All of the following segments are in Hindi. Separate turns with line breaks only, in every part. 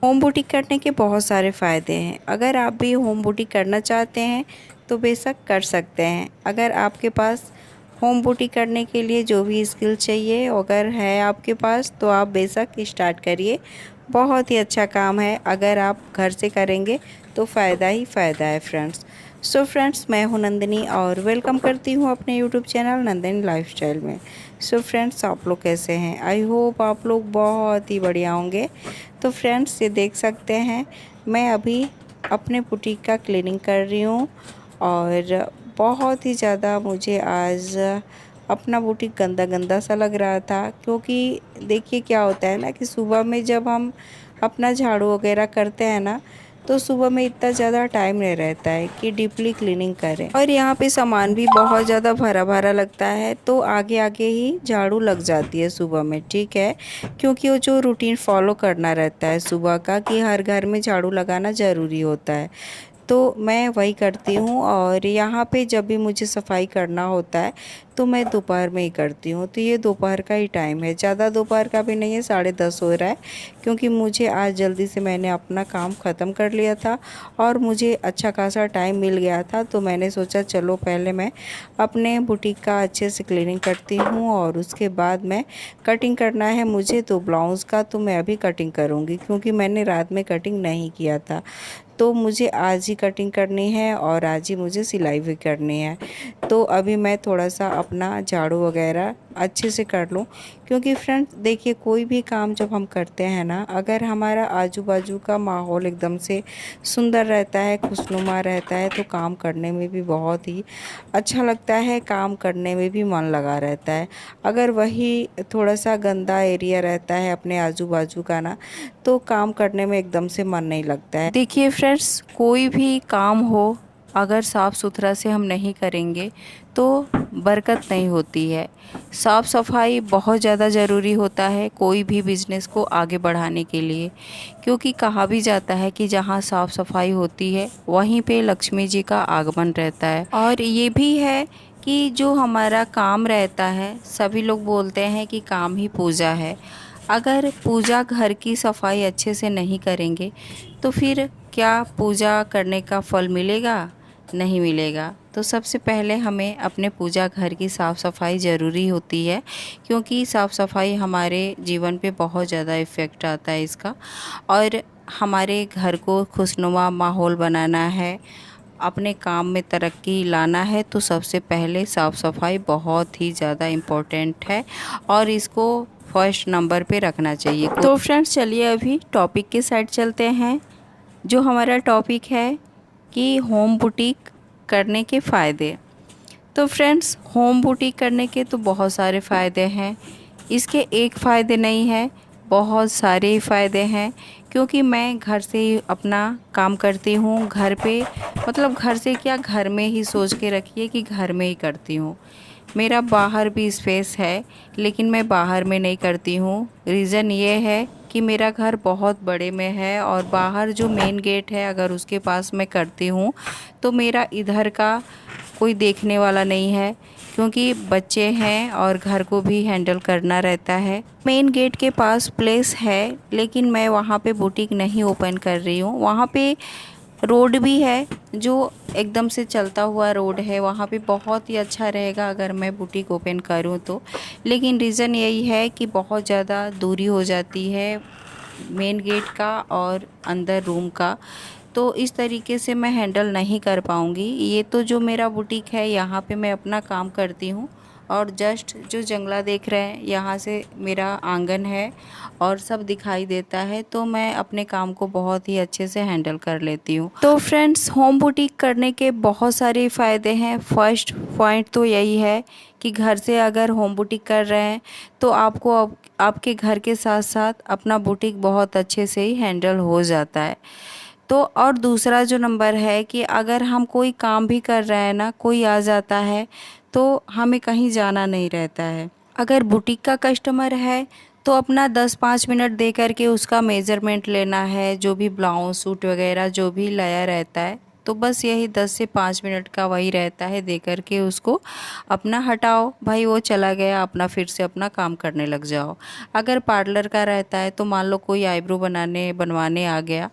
होम बुटीक करने के बहुत सारे फ़ायदे हैं। अगर आप भी होम बुटीक करना चाहते हैं तो बेशक कर सकते हैं। अगर आपके पास होम बुटीक करने के लिए जो भी स्किल चाहिए अगर है आपके पास तो आप बेशक स्टार्ट करिए। बहुत ही अच्छा काम है। अगर आप घर से करेंगे तो फ़ायदा ही फ़ायदा है फ्रेंड्स। सो फ्रेंड्स, मैं हूं नंदिनी और वेलकम करती हूं अपने यूट्यूब चैनल नंदिनी लाइफस्टाइल में। सो फ्रेंड्स, आप लोग कैसे हैं? आई होप आप लोग बहुत ही बढ़िया होंगे। तो फ्रेंड्स, ये देख सकते हैं मैं अभी अपने बुटीक का क्लीनिंग कर रही हूँ और बहुत ही ज़्यादा मुझे आज अपना बुटीक गंदा गंदा सा लग रहा था। क्योंकि देखिए क्या होता है ना कि सुबह में जब हम अपना झाड़ू वगैरह करते हैं ना तो सुबह में इतना ज़्यादा टाइम नहीं रहता है कि डीपली क्लीनिंग करें। और यहाँ पे सामान भी बहुत ज़्यादा भरा भरा लगता है तो आगे आगे ही झाड़ू लग जाती है सुबह में, ठीक है। क्योंकि वो जो रूटीन फॉलो करना रहता है सुबह का कि हर घर में झाड़ू लगाना ज़रूरी होता है, तो मैं वही करती हूँ। और यहाँ पे जब भी मुझे सफाई करना होता है तो मैं दोपहर में ही करती हूँ। तो ये दोपहर का ही टाइम है, ज़्यादा दोपहर का भी नहीं है, 10:30 हो रहा है। क्योंकि मुझे आज जल्दी से मैंने अपना काम ख़त्म कर लिया था और मुझे अच्छा खासा टाइम मिल गया था। तो मैंने सोचा चलो पहले मैं अपने बुटीक का अच्छे से क्लीनिंग करती हूँ और उसके बाद मैं कटिंग करना है मुझे तो ब्लाउज़ का, तो मैं अभी कटिंग करूँगी क्योंकि मैंने रात में कटिंग नहीं किया था। तो मुझे आज ही कटिंग करनी है और आज ही मुझे सिलाई भी करनी है। तो अभी मैं थोड़ा सा अपना झाड़ू वगैरह अच्छे से कर लूँ। क्योंकि फ्रेंड्स देखिए, कोई भी काम जब हम करते हैं ना, अगर हमारा आजू बाजू का माहौल एकदम से सुंदर रहता है, खुशनुमा रहता है, तो काम करने में भी बहुत ही अच्छा लगता है, काम करने में भी मन लगा रहता है। अगर वही थोड़ा सा गंदा एरिया रहता है अपने आजू बाजू का ना, तो काम करने में एकदम से मन नहीं लगता है। देखिए फ्रेंड्स, कोई भी काम हो अगर साफ़ सुथरा से हम नहीं करेंगे तो बरकत नहीं होती है। साफ़ सफाई बहुत ज़्यादा ज़रूरी होता है कोई भी बिज़नेस को आगे बढ़ाने के लिए। क्योंकि कहा भी जाता है कि जहाँ साफ़ सफाई होती है वहीं पे लक्ष्मी जी का आगमन रहता है। और ये भी है कि जो हमारा काम रहता है, सभी लोग बोलते हैं कि काम ही पूजा है। अगर पूजा घर की सफाई अच्छे से नहीं करेंगे तो फिर क्या पूजा करने का फल मिलेगा? नहीं मिलेगा। तो सबसे पहले हमें अपने पूजा घर की साफ़ सफाई ज़रूरी होती है। क्योंकि साफ़ सफाई हमारे जीवन पे बहुत ज़्यादा इफ़ेक्ट आता है इसका। और हमारे घर को खुशनुमा माहौल बनाना है, अपने काम में तरक्की लाना है, तो सबसे पहले साफ़ सफाई बहुत ही ज़्यादा इम्पोर्टेंट है और इसको फर्स्ट नंबर पे रखना चाहिए। तो फ्रेंड्स, चलिए अभी टॉपिक के साइड चलते हैं। जो हमारा टॉपिक है कि होम बुटीक करने के फ़ायदे। तो फ्रेंड्स, होम बुटीक करने के तो बहुत सारे फ़ायदे हैं। इसके एक फ़ायदे नहीं है, बहुत सारे ही फ़ायदे हैं। क्योंकि मैं घर से ही अपना काम करती हूँ, घर पे मतलब घर से क्या, घर में ही सोच के रखिए कि घर में ही करती हूँ। मेरा बाहर भी स्पेस है लेकिन मैं बाहर में नहीं करती हूँ। रीज़न ये है कि मेरा घर बहुत बड़े में है और बाहर जो मेन गेट है अगर उसके पास मैं करती हूँ तो मेरा इधर का कोई देखने वाला नहीं है। क्योंकि बच्चे हैं और घर को भी हैंडल करना रहता है। मेन गेट के पास प्लेस है लेकिन मैं वहाँ पे बुटीक नहीं ओपन कर रही हूँ। वहाँ पे रोड भी है जो एकदम से चलता हुआ रोड है, वहाँ पे बहुत ही अच्छा रहेगा अगर मैं बुटीक ओपन करूँ तो। लेकिन रीज़न यही है कि बहुत ज़्यादा दूरी हो जाती है मेन गेट का और अंदर रूम का। तो इस तरीके से मैं हैंडल नहीं कर पाऊँगी। ये तो जो मेरा बुटीक है यहाँ पे मैं अपना काम करती हूँ और जस्ट जो जंगला देख रहे हैं यहाँ से मेरा आंगन है और सब दिखाई देता है। तो मैं अपने काम को बहुत ही अच्छे से हैंडल कर लेती हूँ। तो फ्रेंड्स, होम बुटीक करने के बहुत सारे फ़ायदे हैं। फर्स्ट पॉइंट तो यही है कि घर से अगर होम बुटीक कर रहे हैं तो आपको आपके घर के साथ साथ अपना बुटीक बहुत अच्छे से ही हैंडल हो जाता है। तो और दूसरा जो नंबर है कि अगर हम कोई काम भी कर रहे हैं ना, कोई आ जाता है तो हमें कहीं जाना नहीं रहता है। अगर बुटीक का कस्टमर है तो अपना 10-5 मिनट दे करके उसका मेज़रमेंट लेना है, जो भी ब्लाउज सूट वगैरह जो भी लाया रहता है तो बस यही 10 से 5 मिनट का वही रहता है, दे करके उसको अपना हटाओ भाई, वो चला गया, अपना फिर से अपना काम करने लग जाओ। अगर पार्लर का रहता है तो मान लो कोई आईब्रो बनवाने आ गया,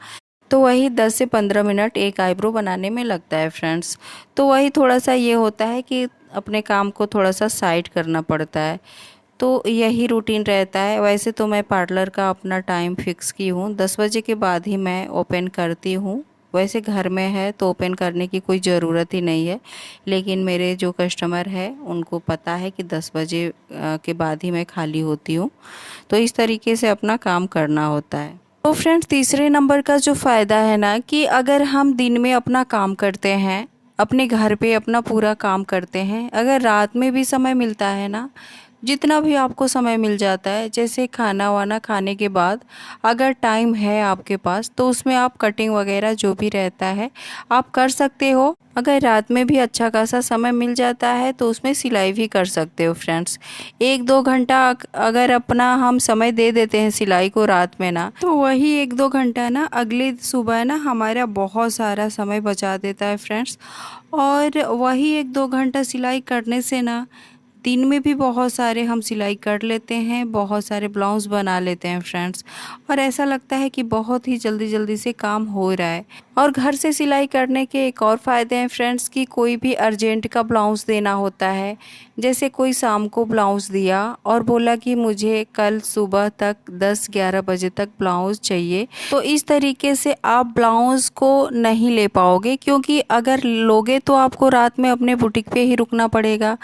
तो वही 10 से 15 मिनट एक आईब्रो बनाने में लगता है फ्रेंड्स। तो वही थोड़ा सा ये होता है कि अपने काम को थोड़ा सा साइड करना पड़ता है। तो यही रूटीन रहता है। वैसे तो मैं पार्लर का अपना टाइम फिक्स की हूँ, 10 बजे के बाद ही मैं ओपन करती हूँ। वैसे घर में है तो ओपन करने की कोई ज़रूरत ही नहीं है, लेकिन मेरे जो कस्टमर है उनको पता है कि 10 बजे के बाद ही मैं खाली होती हूँ। तो इस तरीके से अपना काम करना होता है। तो फ्रेंड्स, तीसरे नंबर का जो फ़ायदा है ना, कि अगर हम दिन में अपना काम करते हैं, अपने घर पे अपना पूरा काम करते हैं, अगर रात में भी समय मिलता है ना, जितना भी आपको समय मिल जाता है, जैसे खाना वाना खाने के बाद अगर टाइम है आपके पास, तो उसमें आप कटिंग वगैरह जो भी रहता है आप कर सकते हो। अगर रात में भी अच्छा खासा समय मिल जाता है तो उसमें सिलाई भी कर सकते हो फ्रेंड्स। 1-2 घंटा अगर अपना हम समय दे देते हैं सिलाई को रात में ना, तो वही 1-2 घंटा ना अगले सुबह ना हमारा बहुत सारा समय बचा देता है फ्रेंड्स। और वही 1-2 घंटा सिलाई करने से ना दिन में भी बहुत सारे हम सिलाई कर लेते हैं, बहुत सारे ब्लाउज़ बना लेते हैं फ्रेंड्स। और ऐसा लगता है कि बहुत ही जल्दी जल्दी से काम हो रहा है। और घर से सिलाई करने के एक और फ़ायदे हैं फ्रेंड्स, कि कोई भी अर्जेंट का ब्लाउज़ देना होता है, जैसे कोई शाम को ब्लाउज़ दिया और बोला कि मुझे कल सुबह तक 10-11 बजे तक ब्लाउज़ चाहिए, तो इस तरीके से आप ब्लाउज़ को नहीं ले पाओगे, क्योंकि अगर लोगे तो आपको रात में अपने बुटीक पे ही रुकना पड़ेगा।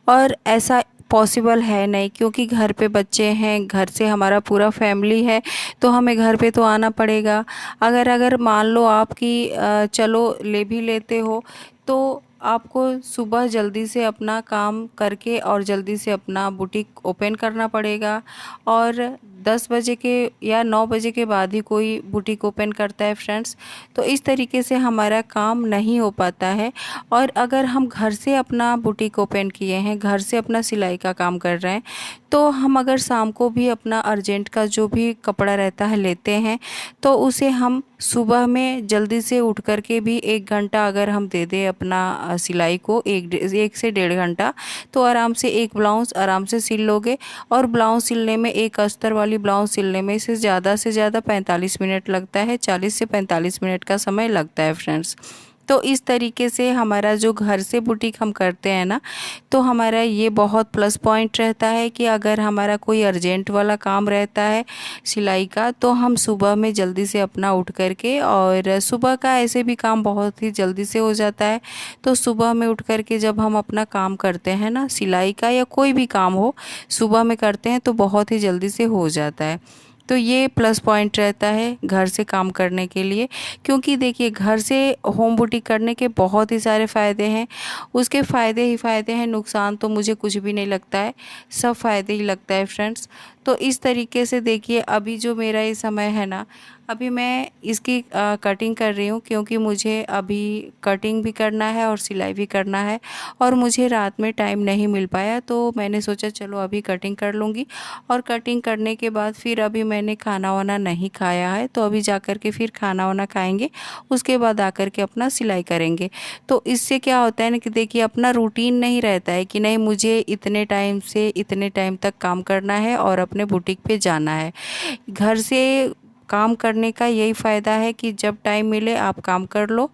और ऐसा पॉसिबल है नहीं, क्योंकि घर पे बच्चे हैं, घर से हमारा पूरा फैमिली है, तो हमें घर पे तो आना पड़ेगा। अगर अगर मान लो आपकी चलो ले भी लेते हो, तो आपको सुबह जल्दी से अपना काम करके और जल्दी से अपना बुटीक ओपन करना पड़ेगा। और 10 बजे के या 9 बजे के बाद ही कोई बुटीक ओपन करता है फ्रेंड्स। तो इस तरीके से हमारा काम नहीं हो पाता है। और अगर हम घर से अपना बुटीक ओपन किए हैं, घर से अपना सिलाई का काम कर रहे हैं, तो हम अगर शाम को भी अपना अर्जेंट का जो भी कपड़ा रहता है लेते हैं, तो उसे हम सुबह में जल्दी से उठ कर के भी 1 घंटा अगर हम दे दें अपना सिलाई को, 1 से 1.5 घंटा, तो आराम से एक ब्लाउज़ आराम से सिल लोगे। और ब्लाउज़ सिलने में, एक अस्तर वाली ब्लाउज़ सिलने में से ज़्यादा 45 मिनट लगता है, 40 से 45 मिनट का समय लगता है फ्रेंड्स। तो इस तरीके से हमारा जो घर से बुटीक हम करते हैं ना, तो हमारा ये बहुत प्लस पॉइंट रहता है कि अगर हमारा कोई अर्जेंट वाला काम रहता है सिलाई का, तो हम सुबह में जल्दी से अपना उठ करके, और सुबह का ऐसे भी काम बहुत ही जल्दी से हो जाता है। तो सुबह में उठ करके जब हम अपना काम करते हैं ना, सिलाई का या कोई भी काम हो, सुबह में करते हैं तो बहुत ही जल्दी से हो जाता है। तो ये प्लस पॉइंट रहता है घर से काम करने के लिए। क्योंकि देखिए, घर से होम बुटीक करने के बहुत ही सारे फ़ायदे हैं, उसके फ़ायदे ही फ़ायदे हैं, नुकसान तो मुझे कुछ भी नहीं लगता है, सब फ़ायदे ही लगता है फ्रेंड्स। तो इस तरीके से देखिए, अभी जो मेरा ये समय है ना, अभी मैं इसकी कटिंग कर रही हूँ, क्योंकि मुझे अभी कटिंग भी करना है और सिलाई भी करना है, और मुझे रात में टाइम नहीं मिल पाया, तो मैंने सोचा चलो अभी कटिंग कर लूँगी। और कटिंग करने के बाद फिर अभी मैंने खाना वाना नहीं खाया है, तो अभी जा कर के फिर खाना वाना खाएंगे, उसके बाद आकर के अपना सिलाई करेंगे। तो इससे क्या होता है ना, कि देखिए अपना रूटीन नहीं रहता है कि नहीं मुझे इतने टाइम से इतने टाइम तक काम करना है और अपने बुटीक पे जाना है। घर से काम करने का यही फ़ायदा है कि जब टाइम मिले आप काम कर लो,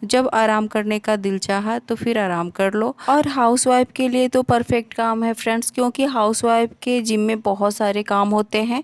जब आराम करने का दिल चाहा तो फिर आराम कर लो। और हाउसवाइफ के लिए तो परफेक्ट काम है फ्रेंड्स, क्योंकि हाउसवाइफ के जिम में बहुत सारे काम होते हैं।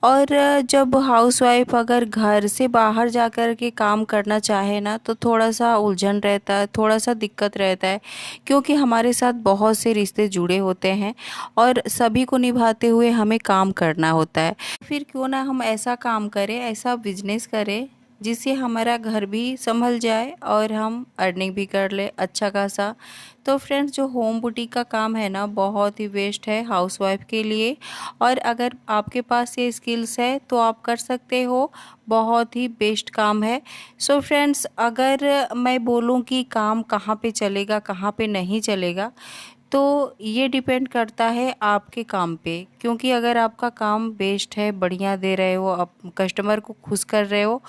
और जब हाउसवाइफ अगर घर से बाहर जा कर के काम करना चाहे ना, तो थोड़ा सा उलझन रहता है, थोड़ा सा दिक्कत रहता है, क्योंकि हमारे साथ बहुत से रिश्ते जुड़े होते हैं और सभी को निभाते हुए हमें काम करना होता है। फिर क्यों ना हम ऐसा काम करें, ऐसा बिजनेस करें जिससे हमारा घर भी संभल जाए और हम अर्निंग भी कर ले अच्छा खासा। तो फ्रेंड्स, जो होम बुटीक का काम है ना, बहुत ही बेस्ट है हाउसवाइफ के लिए। और अगर आपके पास ये स्किल्स है तो आप कर सकते हो, बहुत ही बेस्ट काम है। सो फ्रेंड्स, अगर मैं बोलूँ कि काम कहाँ पे चलेगा कहाँ पे नहीं चलेगा, तो ये डिपेंड करता है आपके काम पे, क्योंकि अगर आपका काम बेस्ट है, बढ़िया दे रहे हो, आप कस्टमर को खुश कर रहे हो।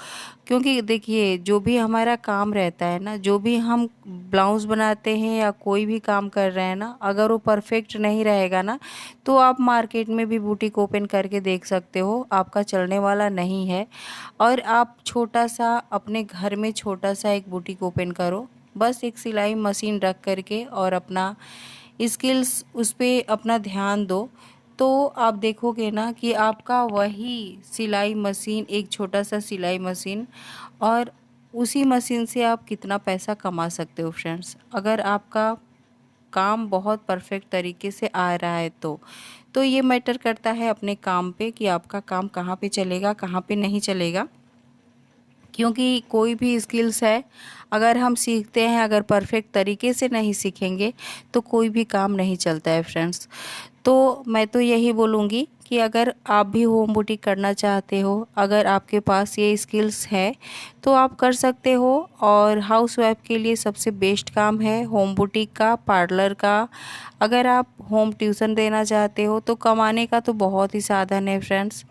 क्योंकि देखिए जो भी हमारा काम रहता है ना, जो भी हम ब्लाउज़ बनाते हैं या कोई भी काम कर रहे हैं ना, अगर वो परफेक्ट नहीं रहेगा ना, तो आप मार्केट में भी बुटीक ओपन करके देख सकते हो, आपका चलने वाला नहीं है। और आप छोटा सा अपने घर में छोटा सा एक बुटीक ओपन करो, बस एक सिलाई मशीन रख करके और अपना स्किल्स उस पे अपना ध्यान दो, तो आप देखोगे ना कि आपका वही सिलाई मशीन, एक छोटा सा सिलाई मशीन, और उसी मशीन से आप कितना पैसा कमा सकते हो फ्रेंड्स, अगर आपका काम बहुत परफेक्ट तरीके से आ रहा है तो ये मैटर करता है अपने काम पे कि आपका काम कहाँ पे चलेगा, कहाँ पे नहीं चलेगा। क्योंकि कोई भी स्किल्स है, अगर हम सीखते हैं, अगर परफेक्ट तरीके से नहीं सीखेंगे तो कोई भी काम नहीं चलता है फ्रेंड्स। तो मैं तो यही बोलूँगी कि अगर आप भी होम बुटीक करना चाहते हो, अगर आपके पास ये स्किल्स है तो आप कर सकते हो। और हाउसवाइफ के लिए सबसे बेस्ट काम है होम बुटीक का, पार्लर का। अगर आप होम ट्यूशन देना चाहते हो तो कमाने का तो बहुत ही साधन है फ्रेंड्स।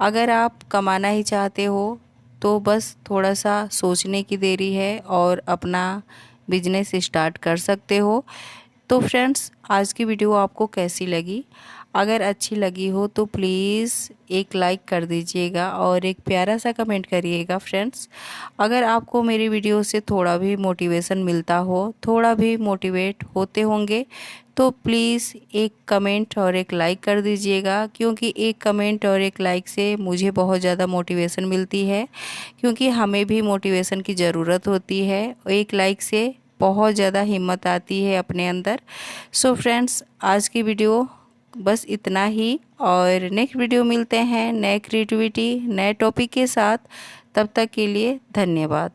अगर आप कमाना ही चाहते हो तो बस थोड़ा सा सोचने की देरी है और अपना बिजनेस स्टार्ट कर सकते हो। तो फ्रेंड्स आज की वीडियो आपको कैसी लगी? अगर अच्छी लगी हो तो प्लीज़ एक लाइक कर दीजिएगा और एक प्यारा सा कमेंट करिएगा फ्रेंड्स। अगर आपको मेरी वीडियो से थोड़ा भी मोटिवेशन मिलता हो, थोड़ा भी मोटिवेट होते होंगे, तो प्लीज़ एक कमेंट और एक लाइक कर दीजिएगा, क्योंकि एक कमेंट और एक लाइक से मुझे बहुत ज़्यादा मोटिवेशन मिलती है, क्योंकि हमें भी मोटिवेशन की ज़रूरत होती है। एक लाइक से बहुत ज़्यादा हिम्मत आती है अपने अंदर। सो फ्रेंड्स आज की वीडियो बस इतना ही, और नेक्स्ट वीडियो मिलते हैं नए क्रिएटिविटी नए टॉपिक के साथ। तब तक के लिए धन्यवाद।